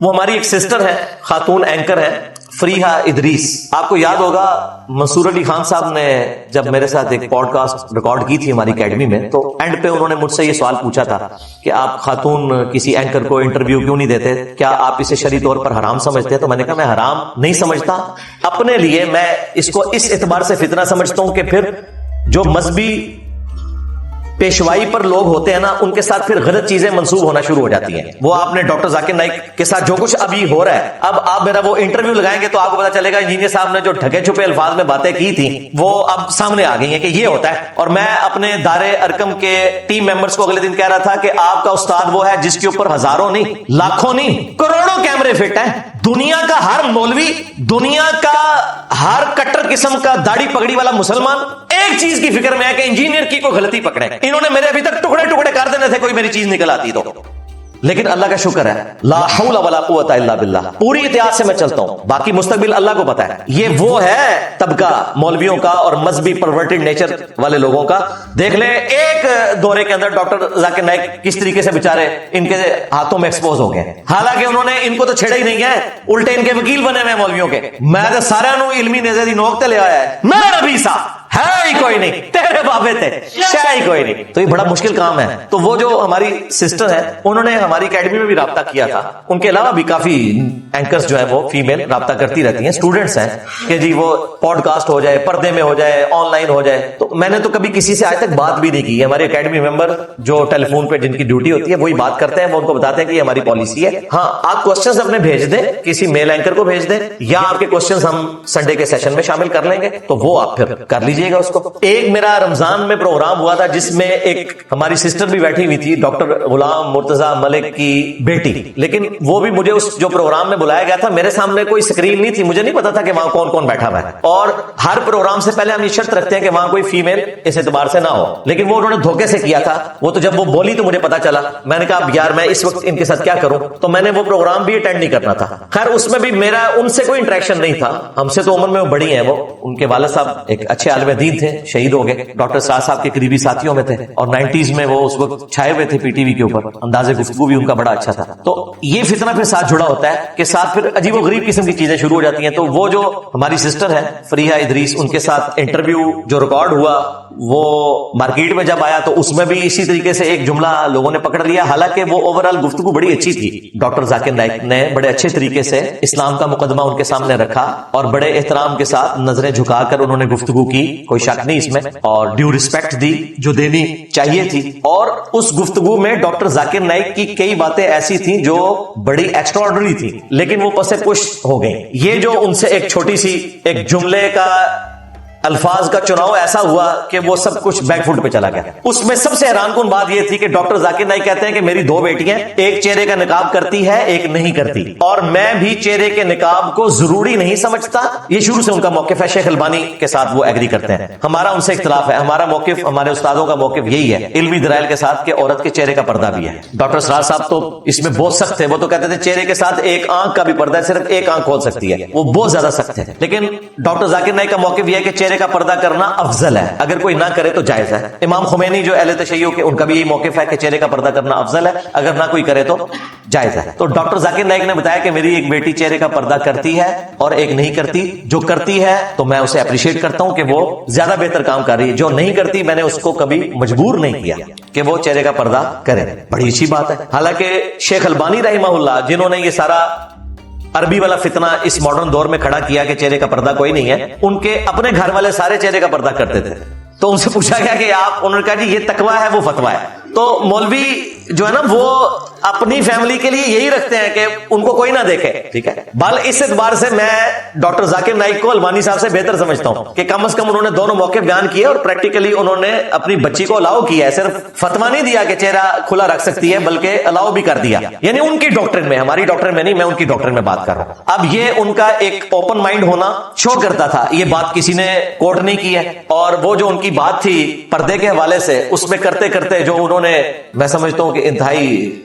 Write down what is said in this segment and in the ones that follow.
وہ ہماری ایک سسٹر ہے, خاتون اینکر ہے, فریحہ ادریس. آپ کو یاد ہوگا منصور علی خان صاحب نے جب میرے ساتھ ایک پوڈ کاسٹ ریکارڈ کی تھی ہماری اکیڈمی میں, تو اینڈ پہ انہوں نے مجھ سے یہ سوال پوچھا تھا کہ آپ خاتون کسی اینکر کو انٹرویو کیوں نہیں دیتے, کیا آپ اسے شرعی طور پر حرام سمجھتے ہیں؟ تو میں نے کہا میں حرام نہیں سمجھتا, اپنے لیے میں اس کو اس اعتبار سے فتنہ سمجھتا ہوں کہ پھر جو مذہبی پیشوائی پر لوگ ہوتے ہیں نا, ان کے ساتھ پھر غلط چیزیں منسوب ہونا شروع ہو جاتی ہیں. وہ آپ نے ڈاکٹر ذاکر نائک کے ساتھ جو کچھ ابھی ہو رہا ہے, اب آپ میرا وہ انٹرویو لگائیں گے تو آپ کو پتا چلے گا انجینئر صاحب نے جو ڈھکے چھپے الفاظ میں باتیں کی تھیں وہ اب سامنے آ گئی ہیں کہ یہ ہوتا ہے. اور میں اپنے دارے ارکم کے ٹیم ممبرز کو اگلے دن کہہ رہا تھا کہ آپ کا استاد وہ ہے جس کے اوپر ہزاروں نہیں, لاکھوں نہیں, کروڑوں کیمرے فٹ ہیں. دنیا کا ہر مولوی, دنیا کا ہر کٹر قسم کا داڑھی پگڑی والا مسلمان ایک چیز کی فکر میں ہے کہ انجینئر کی کوئی غلطی پکڑے. انہوں نے میرے ابھی تک ٹکڑے ٹکڑے کر دینے تھے کوئی میری چیز نکل آتی تو, لیکن اللہ کا شکر ہے لا حول ولا قوت الا باللہ, پوری احتیاط سے میں چلتا ہوں, باقی مستقبل اللہ کو پتا ہے. یہ وہ ہے طبقہ مولویوں کا اور مذہبی پرورٹڈ نیچر والے لوگوں کا. دیکھ لیں ایک دورے کے اندر ڈاکٹر ذاکر نائک کس طریقے سے بیچارے ان کے ہاتھوں میں ایکسپوز ہو گئے, حالانکہ انہوں نے ان کو تو چھیڑا ہی نہیں ہے, الٹے ان کے وکیل بنے ہوئے مولویوں کے. میں تو سارے نو علمی نیزے دی نوک تے لے آیا ہے, میں نبی سا ہے ہی کوئی نہیں, تیرے بابے تھے شے ہی کوئی نہیں. تو یہ بڑا مشکل کام ہے. تو وہ جو ہماری سسٹر ہے انہوں نے ہماری اکیڈمی میں بھی رابطہ کیا تھا, ان کے علاوہ بھی کافی اینکرز جو ہیں وہ فیمیل رابطہ کرتی رہتی ہیں, اسٹوڈنٹس ہیں کہ جی وہ پوڈ کاسٹ ہو جائے, پردے میں ہو جائے, آن لائن ہو جائے. تو میں نے تو کبھی کسی سے آج تک بات بھی نہیں کی. ہمارے اکیڈمی ممبر جو ٹیلی فون پہ جن کی ڈیوٹی ہوتی ہے وہی بات کرتے ہیں, وہ ان کو بتاتے ہیں کہ یہ ہماری پالیسی ہے. ہاں آپ کوسچنز اپنے بھیج دیں, کسی میل اینکر کو بھیج دیں, یا آپ کے کوسچنز ہم سنڈے کے سیشن میں شامل کر لیں گے, تو وہ آپ پھر کر لیجئے گا اس کو. ایک میرا رمضان میں پروگرام ہوا تھا جس میں ایک ہماری سسٹر بھی بیٹھی ہوئی تھی, ڈاکٹر غلام مرتضی ملک کی بیٹی, لیکن وہ بھی مجھے اس جو پروگرام میں بلایا گیا تھا میرے سامنے کوئی اسکرین نہیں تھی, مجھے نہیں پتا تھا کہ وہاں کون کون بیٹھا ہوا ہے. اور ہر پروگرام سے پہلے ہم یہ شرط رکھتے ہیں کہ وہاں کوئی فیمیل اس اعتبار سے نہ ہو, لیکن وہ انہوں نے دھوکے سے کیا تھا. وہ تو جب وہ بولی تو مجھے پتا چلا, میں نے کہا اب یار میں اس وقت ان کے ساتھ کیا کروں, تو میں نے وہ پروگرام بھی اٹینڈ نہیں کرنا تھا. خیر اس میں بھی میرا ان سے کوئی انٹریکشن نہیں تھا, ہم سے تو عمر میں وہ بڑی ہیں. وہ ان کے والد صاحب ایک اچھے عالم دین تھے, شہید ہو گئے, ڈاکٹر سعد صاحب کے قریبی ساتھیوں میں تھے, اور 90s میں وہ اس وقت چھائے ہوئے تھے پی ٹی وی کے اوپر, انداز گفتگو بھی ان کا بڑا اچھا تھا. تو یہ فتنہ پھر ساتھ جڑا ہوتا ہے کہ ساتھ پھر عجیب و غریب قسم کی چیزیں شروع ہو جاتی ہیں. تو وہ جو ہماری سسٹر ہے فریحہ ادریس, ان کے ساتھ انٹرویو جو ریکارڈ ہوا وہ مارکیٹ میں جب آیا تو اس میں بھی اسی طریقے سے ایک جملہ لوگوں نے پکڑ لیا, حالانکہ وہ اوور آل گفتگو بڑی اچھی تھی. ڈاکٹر ذاکر نائک نے بڑے اچھے طریقے سے اسلام کا مقدمہ ان کے سامنے رکھا اور بڑے احترام کے ساتھ نظریں جھکا کر انہوں نے گفتگو کی, کوئی شک نہیں اس میں, اور ڈیو رسپیکٹ دی جو دینی چاہیے تھی. اور اس گفتگو میں ڈاکٹر ذاکر نائک کی کئی باتیں ایسی تھیں جو بڑی ایکسٹرا آرڈنری تھی, لیکن وہ پس پش ہو گئی. یہ جو ان سے ایک چھوٹی سی ایک جملے کا الفاظ کا چناؤ ایسا ہوا کہ وہ سب کچھ بیک فوٹ پہ چلا گیا. اس میں سب سے حیران کن بات یہ تھی کہ ڈاکٹر ذاکر نائک کہتے ہیں کہ میری 2 بیٹیاں, ایک چہرے کا نقاب کرتی ہے ایک نہیں کرتی, اور میں بھی چہرے کے نقاب کو ضروری نہیں سمجھتا. یہ شروع سے ان کا موقف ہے. شیخ البانی کے ساتھ وہ ایگری کرتے ہیں, ہمارا ان سے اختلاف ہے. ہمارا موقف, ہمارے استادوں کا موقف یہی ہے علمی دلائل کے ساتھ کہ عورت کے چہرے کا پردہ بھی ہے. ڈاکٹر سراج صاحب تو اس میں بہت سخت تھے, وہ تو کہتے تھے چہرے کے ساتھ ایک آنکھ کا بھی پردہ ہے, صرف ایک آنکھ کھول سکتی ہے, وہ بہت زیادہ سخت ہے. لیکن ڈاکٹر ذاکر نائک کا موقف یہ ہے کہ چہرے کا پردہ کرنا افضل ہے, اگر کوئی نہ کرے تو جائز ہے. امام خمینی جو اہل تشیع کے, ان کا بھی یہی موقف ہے کہ چہرے کا پردہ کرنا افضل ہے, اگر نہ کوئی کرے تو جائز ہے. تو ڈاکٹر ذاکر نائک نے بتایا کہ میری ایک بیٹی چہرے کا پردہ کرتی ہے اور ایک نہیں کرتی. جو کرتی ہے تو میں اسے اپریشیٹ کرتا ہوں کہ وہ زیادہ بہتر کام کر رہی ہے, جو نہیں کرتی میں نے اس کو کبھی مجبور نہیں کیا کہ وہ چہرے کا پردہ کرے. بڑی اچھی بات ہے. حالانکہ شیخ البانی رحمہ اللہ جنہوں نے یہ سارا عربی والا فتنہ اس ماڈرن دور میں کھڑا کیا کہ چہرے کا پردہ کوئی نہیں ہے, ان کے اپنے گھر والے سارے چہرے کا پردہ کرتے تھے. تو ان سے پوچھا گیا کہ آپ, انہوں نے کہا جی یہ تقویٰ ہے وہ فتویٰ ہے. تو مولوی جو ہے نا وہ اپنی فیملی کے لیے یہی رکھتے ہیں کہ ان کو کوئی نہ دیکھے, ٹھیک ہے. بل اس اعتبار سے میں ڈاکٹر ذاکر نائک کو البانی صاحب سے بہتر سمجھتا ہوں کہ کم از کم انہوں نے دونوں موقع بیان کیے اور پریکٹیکلی انہوں نے اپنی بچی کو الاؤ کیا ہے. صرف فتوا نہیں دیا کہ چہرہ کھلا رکھ سکتی ہے, بلکہ الاؤ بھی کر دیا. یعنی ان کی ڈاکٹرن میں, ہماری ڈاکٹرن میں نہیں, میں ان کی ڈاکٹرن میں بات کر رہا ہوں. اب یہ ان کا ایک اوپن مائنڈ ہونا شو کرتا تھا, یہ بات کسی نے کوٹ نہیں کی ہے. اور وہ جو ان کی بات تھی پردے کے حوالے سے, اس میں کرتے کرتے جو انہوں نے, میں سمجھتا ہوں کہ انتہائی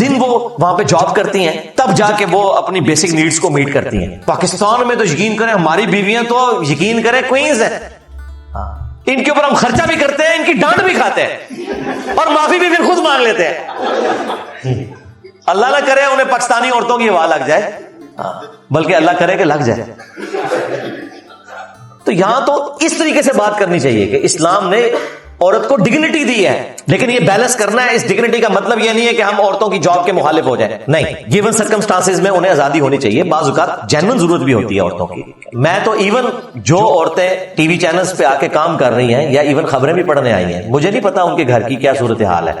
دن وہ وہاں پہ جاب کرتی ہیں, تب جا کے وہ اپنی بیسک نیڈز کو میٹ کرتی ہیں. پاکستان میں تو یقین کریں, ہماری بیویاں تو یقین کریں کوئنز ہیں, ان کے اوپر ہم خرچہ بھی کرتے ہیں, ان کی ڈانٹ بھی کھاتے ہیں, اور معافی بھی پھر خود مانگ لیتے ہیں. اللہ نہ کرے انہیں پاکستانی عورتوں کی ہوا لگ جائے, بلکہ اللہ کرے کہ لگ جائے. تو یہاں تو اس طریقے سے بات کرنی چاہیے کہ اسلام نے عورت کو ڈگنیٹی دی ہے, لیکن یہ بیلنس کرنا ہے. اس ڈگنیٹی کا مطلب یہ نہیں ہے کہ ہم عورتوں کی جاب کے مخالف ہو جائیں, نہیں. گیون سرکمسٹانسز میں انہیں آزادی ہونی چاہیے. بعض اوقات جینوئن ضرورت بھی ہوتی ہے عورتوں کی. میں تو ایون جو عورتیں ٹی وی چینلز پہ آ کے کام کر رہی ہیں یا ایون خبریں بھی پڑھنے آئی ہیں, مجھے نہیں پتا ان کے گھر کی کیا صورتحال ہے,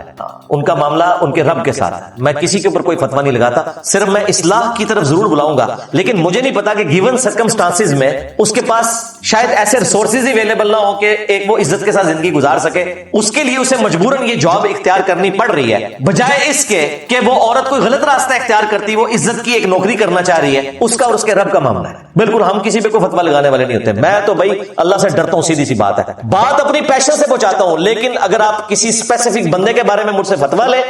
ان کا معاملہ ان کے رب کے ساتھ ہے. میں کسی کے اوپر کوئی فتویٰ نہیں لگاتا, صرف میں اصلاح کی طرف ضرور بلاؤں گا, لیکن مجھے نہیں پتا کہ گیون سرکمسٹانسز میں اس کے پاس شاید ایسے ریسورسز اویلیبل نہ ہو کہ ایک وہ عزت کے ساتھ زندگی گزار سکے. اس کے لیے اسے مجبوراً یہ جاب اختیار کرنی پڑ رہی ہے, بجائے اس کے کہ وہ عورت کوئی غلط راستہ اختیار کرتی, وہ عزت کی ایک نوکری کرنا چاہ رہی ہے. اس کا اور اس کے رب کا معاملہ ہے. بالکل ہم کسی پہ کوئی فتویٰ لگانے والے نہیں ہوتے. میں تو بھائی اللہ سے ڈرتا ہوں, سیدھی سی بات ہے. بات اپنی پیشن سے پہنچاتا ہوں, لیکن اگر آپ کسی اسپیسیفک بندے کے بارے میں مجھ سے فتویٰ لیں,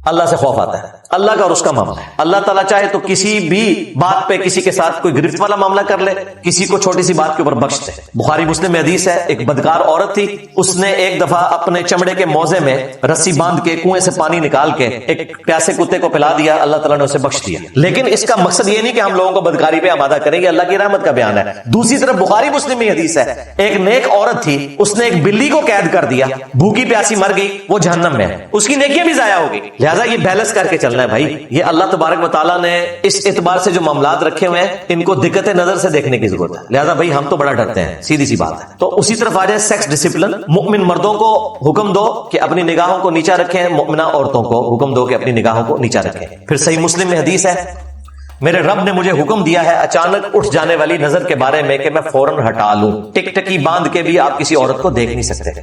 اللہ سے خوف آتا ہے. اللہ کا اور اس کا معاملہ ہے. اللہ تعالیٰ چاہے تو کسی بھی بات پہ کسی کے ساتھ کوئی گرفت والا معاملہ کر لے, کسی کو چھوٹی سی بات کے اوپر بخش دے. بخاری مسلم میں حدیث ہے, ایک بدکار عورت تھی, اس نے ایک دفعہ اپنے چمڑے کے موزے میں رسی باندھ کے کنویں سے پانی نکال کے ایک پیاسے کتے کو پلا دیا, اللہ تعالیٰ نے اسے بخش دیا. لیکن اس کا مقصد یہ نہیں کہ ہم لوگوں کو بدکاری پہ آمادہ کریں گے, اللہ کی رحمت کا بیان ہے. دوسری طرف بخاری مسلم میں حدیث ہے, ایک نیک عورت تھی, اس نے ایک بلی کو قید کر دیا, بھوکی پیاسی مر گئی, وہ جہنم میں ہے, اس کی نیکیاں بھی ضائع ہوگی. لہٰذا یہ بیلنس کر کے چلنا ہے بھائی. یہ اللہ تبارک و تعالیٰ نے اس اعتبار سے جو معاملات رکھے ہوئے ہیں, ان کو دقت نظر سے دیکھنے کی ضرورت ہے. لہذا بھائی ہم تو بڑا ڈرتے ہیں, سیدھی سی بات ہے. تو اسی طرف آ جائے سیکس ڈسپلن. مومن مردوں کو حکم دو کہ اپنی نگاہوں کو نیچا رکھیں, مومنہ عورتوں کو حکم دو کہ اپنی نگاہوں کو نیچا رکھیں. پھر صحیح مسلم میں حدیث ہے, میرے رب نے مجھے حکم دیا ہے اچانک اٹھ جانے والی نظر کے بارے میں کہ میں فوراً ہٹا لوں. ٹک ٹکی باندھ کے بھی آپ کسی عورت کو دیکھ نہیں سکتے.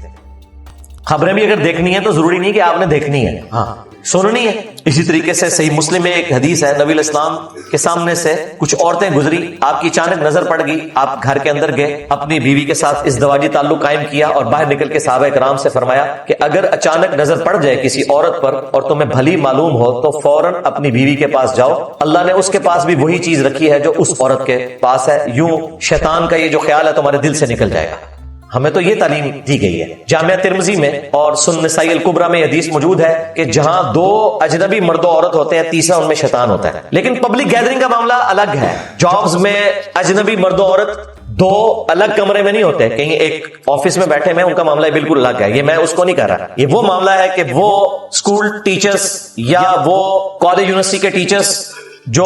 خبریں بھی اگر دیکھنی ہے تو ضروری نہیں کہ آپ نے دیکھنی ہے, ہاں سننی ہے. اسی طریقے سے صحیح مسلم میں ایک حدیث ہے, نبی علیہ السلام کے سامنے سے کچھ عورتیں گزری, آپ کی اچانک نظر پڑ گئی, آپ گھر کے اندر گئے, اپنی بیوی کے ساتھ ازدواجی تعلق قائم کیا, اور باہر نکل کے صحابہ کرام سے فرمایا کہ اگر اچانک نظر پڑ جائے کسی عورت پر اور تمہیں بھلی معلوم ہو تو فوراً اپنی بیوی کے پاس جاؤ, اللہ نے اس کے پاس بھی وہی چیز رکھی ہے جو اس عورت کے پاس ہے, یوں شیطان کا یہ جو خیال ہے تمہارے دل سے نکل جائے گا. ہمیں تو یہ تعلیم دی گئی ہے. جامعہ ترمذی میں اور سنن نسائی الکبریٰ میں حدیث موجود ہے کہ جہاں دو اجنبی مرد و عورت ہوتے ہیں, تیسرا ان میں شیطان ہوتا ہے. لیکن پبلک گیدرنگ کا معاملہ الگ ہے. جابز میں اجنبی مرد و عورت دو الگ کمرے میں نہیں ہوتے, کہیں ایک آفس میں بیٹھے میں, ان کا معاملہ بالکل الگ ہے. یہ میں اس کو نہیں کر رہا, یہ وہ معاملہ ہے کہ وہ اسکول ٹیچرز یا وہ کالج یونیورسٹی کے ٹیچرز جو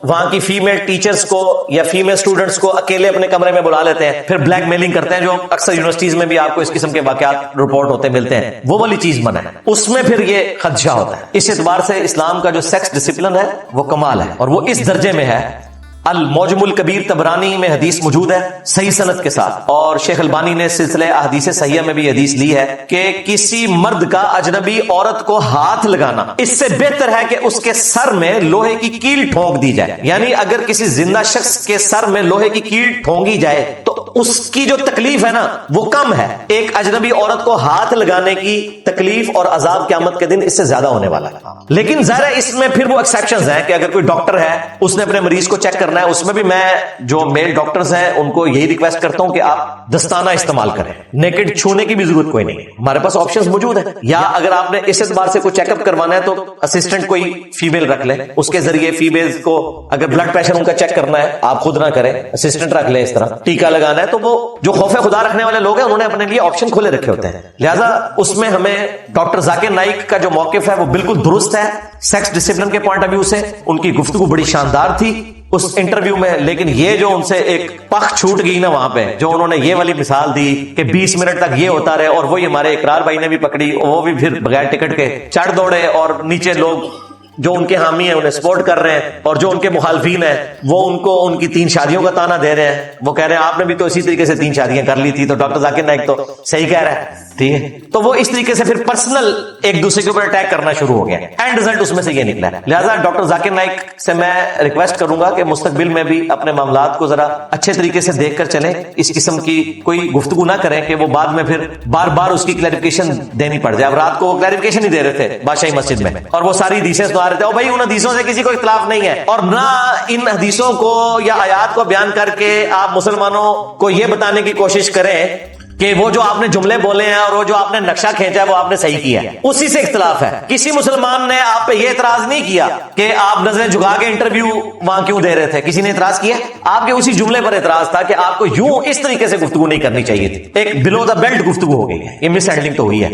وہاں کی فیمیل ٹیچرز کو یا فیمیل اسٹوڈنٹس کو اکیلے اپنے کمرے میں بلا لیتے ہیں, پھر بلیک میلنگ کرتے ہیں, جو اکثر یونیورسٹیز میں بھی آپ کو اس قسم کے واقعات رپورٹ ہوتے ملتے ہیں. وہ والی چیز منع ہے, اس میں پھر یہ خدشہ ہوتا ہے. اس اعتبار سے اسلام کا جو سیکس ڈسپلن ہے وہ کمال ہے, اور وہ اس درجے میں ہے. المعجم الکبیر طبرانی میں حدیث موجود ہے صحیح سند کے ساتھ, اور شیخ البانی نے سلسلہ احادیث صحیحہ میں بھی حدیث لی ہے کہ کسی مرد کا اجنبی عورت کو ہاتھ لگانا اس سے بہتر ہے کہ اس کے سر میں لوہے کی کیل ٹھونک دی جائے. یعنی اگر کسی زندہ شخص کے سر میں لوہے کی کیل ٹھونکی جائے تو اس کی جو تکلیف ہے نا وہ کم ہے. ایک اجنبی عورت کو ہاتھ لگانے کی تکلیف اور عذاب قیامت کے دن اس سے زیادہ ہونے والا ہے. لیکن ظاہر ہے اس میں پھر وہ ایکسیپشنز ہیں کہ اگر کوئی ڈاکٹر ہے, اس نے اپنے مریض کو چیک کرنا ہے, اس میں بھی میں جو میل ڈاکٹرز ہیں ان کو یہی ریکویسٹ کرتا ہوں کہ آپ دستانہ استعمال کریں, نیکڈ چھونے کی بھی ضرورت کوئی نہیں, ہمارے پاس آپشنز موجود ہیں. یا اگر آپ نے اس اعتبار سے کوئی چیک اپ کروانا ہے تو اسسٹنٹ کوئی فیمیل رکھ لیں, اس کے ذریعے فیمیلز کو اگر بلڈ پریشر ان کا چیک کرنا ہے آپ خود نہ کریں, اسسٹنٹ رکھ لیں. اس طرح ٹیکا لگانا ہے تو وہ جو خوف خدا رکھنے والے لوگ ہیں انہوں نے اپنے لیے آپشن کھولے رکھے ہوتے ہیں. لہٰذا اس میں ہمیں ڈاکٹر ذاکر نائک کا جو موقف ہے وہ بالکل درست ہے سیکس ڈسپلن کے پوائنٹ آف ویو سے. ان کی گفتگو بڑی شاندار تھی اس انٹرویو میں, لیکن یہ جو ان سے ایک پخ چھوٹ گئی نا وہاں پہ, جو انہوں نے یہ والی مثال دی کہ 20 منٹ تک یہ ہوتا رہے, اور وہی ہمارے اقرار بھائی نے بھی پکڑی, وہ بھی پھر بغیر ٹکٹ کے چڑھ دوڑے اور نیچے لوگ جو ان کے حامی ہیں انہیں سپورٹ کر رہے ہیں، اور جو ان کے مخالفین ہیں وہ ان کو ان کی 3 شادیوں کا تانا دے رہے ہیں. وہ کہہ رہے ہیں آپ نے بھی تو اسی طریقے سے 3 شادیاں کر لی تھی، تو ڈاکٹر ذاکر نائک تو صحیح کہہ رہا ہے. ٹھیک ہے، تو وہ اس طریقے سے پھر پرسنل ایک دوسرے کے اوپر اٹیک کرنا شروع ہو گیا. اینڈ رزلٹ اس میں سے یہ نکلا ہے. لہٰذا ڈاکٹر ذاکر نائک سے میں ریکویسٹ کروں گا کہ مستقبل میں بھی اپنے معاملات کو ذرا اچھے طریقے سے دیکھ کر چلیں. اس قسم کی کوئی گفتگو نہ کریں کہ وہ بعد میں پھر بار بار اس کی کلیریفیکیشن دینی پڑ جائے. اب رات کو وہ کلیریفیکیشن ہی دے رہے تھے بادشاہی مسجد میں، اور وہ ساری حدیثیں سنا رہے تھے. اور بھائی ان حدیثوں سے کسی کو اختلاف نہیں ہے، اور نہ ان حدیثوں کو یا آیات کو بیان کر کے آپ مسلمانوں کو یہ بتانے کی کوشش کریں کہ وہ جو آپ نے جملے بولے ہیں اور وہ جو آپ نے نقشہ کھینچا ہے وہ آپ نے صحیح کیا ہے. اسی سے اختلاف ہے. کسی مسلمان نے آپ پہ یہ اعتراض نہیں کیا کہ آپ نظریں جھکا کے انٹرویو وہاں کیوں دے رہے تھے. کسی نے اعتراض کیا؟ آپ کے اسی جملے پر اعتراض تھا کہ آپ کو یوں اس طریقے سے گفتگو نہیں کرنی چاہیے تھی. ایک بلو دا بیلٹ گفتگو ہو گئی ہے. یہ مس ہینڈلنگ تو ہوئی ہے.